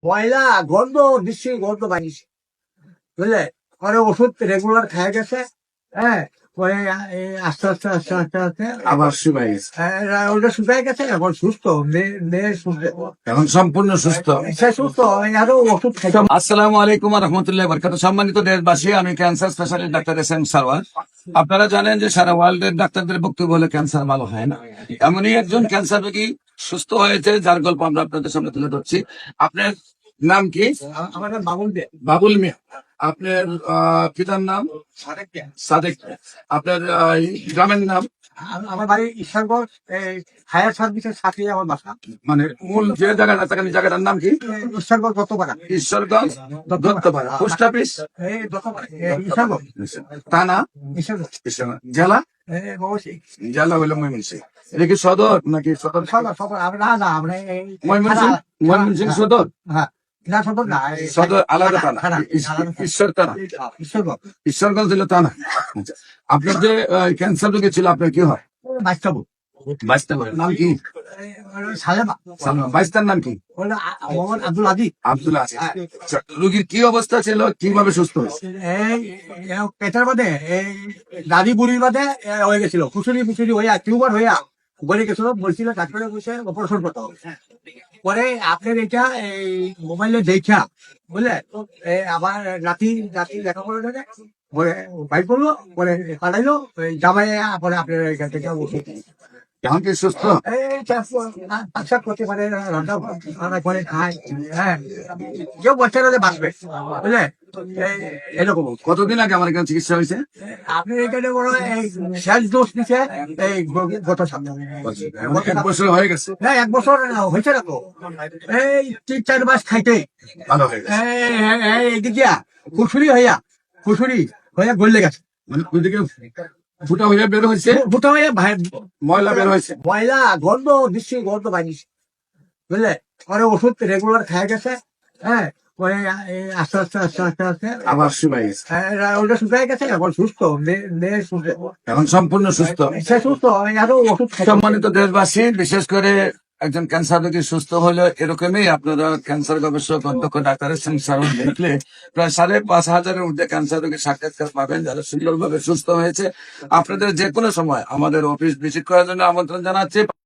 ময়লা গন্ধ বিশ্রী গন্ধ বানিয়েছে, বুঝলে? পরে ওষুধ রেগুলার খায় গেছে। হ্যাঁ, পরে আস্তে আস্তে আস্তে আস্তে আস্তে আবার শুকাই গেছে, ওটা শুকায় গেছে। এখন সুস্থ, মেয়ে সুস্থ, এখন সম্পূর্ণ সুস্থ। সে সুস্থ, আরো ওষুধ খাইতে। আসসালামু আলাইকুম রহমতুল্লাহ বরকাত। সম্মানিত দেশবাসী, আমি cancer specialist doctor SM. Sarwar. আপনারা জানেন যে সারা ওয়ার্ল্ডের ডাক্তারদের বক্তব্য হলো ক্যান্সার ভালো হয় না। এমনই একজন ক্যান্সার রোগী সুস্থ হয়েছে, যার গল্প আমরা আপনাদের সামনে তুলে ধরছি। আপনার নাম কি? আমার নাম বাবুল দে। বাবুল মিয়া। আপনার পিতার নাম? সাদেক। আপনার গ্রামের নাম? আমার বাড়ি ঈশ্বরগঞ্জ, ফায়ার সার্ভিসের সাথে আমার বাসা। মানে মূল যে জায়গাটা থাকেন, জায়গাটার নাম কি? ঈশ্বরগঞ্জ দত্তপাড়া। ঈশ্বরগঞ্জ দত্তপাড়া। পোস্ট অফিস দত্তপাড়া, ঈশ্বরগঞ্জ থানা ঈশ্বরগঞ্জ, জেলা? অবশ্যই জেলা হইলো ময়মনসিংহ। এটা কি সদর নাকি সদর? সদর সদর। না না, আমরা ময়মনসিংহ, ময়মনসিংহ সদর? হ্যাঁ, না সদর না, সদর আলাদা থানা, ঈশ্বর থানা, ঈশ্বরগঞ্জ। ঈশ্বরগঞ্জ ছিল থানা। আচ্ছা, আপনার যে ক্যান্সার রোগী ছিল, আপনার কি হয়? বাচ্চাবু বাইস্তার নাম কি? সালেমা। সালমা। বাইস্তার নাম কি? মোহাম্মদ আব্দুল আজিজ। আব্দুল্লাহ আজিজ। আচ্ছা, রোগীর কি অবস্থা ছিল, কিভাবে সুস্থ হয়েছে? এই পেটের মধ্যে এই দাদি বুড়ির মধ্যে হয়ে গেছিল, ফুসুরি ফুসুরি হইয়া টিউমার হইয়া বলে গেছিল। বলছিল ডাক্তারে বসে অপারেশন করতে হবে। পরে আপনার এটা এই মোবাইলে দেখা, বুঝলে, আবার রাতি রাতি দেখা করে দেবে। পরে বাইক করলো, পরে পাঠাইলো জামাই, পরে আপনার এখান থেকে ওষুধ। এখন কি সুস্থ? পাকশাক করতে পারে, রান্না করে খায়। হ্যাঁ, কেউ বাচ্চারা বাঁচবে, বুঝলে, এরকম। কতদিন আগে আমার এখানে চিকিৎসা হয়েছে? আপনি এখানে বড় এই শেষ ডোজ নিচ্ছে এই গত সপ্তাহে। এক বছর হয়ে গেছে। না, 1 বছর হয়েছে না তো, এই 3-4 মাস খাইতে ভালো হয়ে গেছে। এদিক দিয়া ফুসুরি হইয়া গলে গেছে। মানে ওইদিকে ফুটা হয়ে বের হয়েছে, ফুটা হইয়া ময়লা বের হয়েছে, ময়লা গন্ধ বিশ্রী গন্ধ বানিয়েছে, বুঝলে? পরে ওষুধ রেগুলার খায় গেছে। হ্যাঁ, পরে আস্তে আস্তে আস্তে আস্তে আস্তে আবার শুকাই গেছে, ওটা শুকায় গেছে। এখন সুস্থ, মেয়ে সুস্থ, এখন সম্পূর্ণ সুস্থ। সে সুস্থ, আরো ওষুধ খাইতে। সম্মানিত দেশবাসী, বিশেষ করে একজন ক্যান্সার রোগী সুস্থ হলে এরকমই আপনারা ক্যান্সার গবেষক অধ্যক্ষ ডাক্তার এস.এম. সারওয়ার দেখলে প্রায় 5,500-এর ঊর্ধ্বে ক্যান্সার রোগীর সাক্ষাৎকার পাবেন, যারা সুন্দরভাবে সুস্থ হয়েছে। আপনাদের যে কোনো সময় আমাদের অফিস ভিজিট করার জন্য আমন্ত্রণ জানাচ্ছি।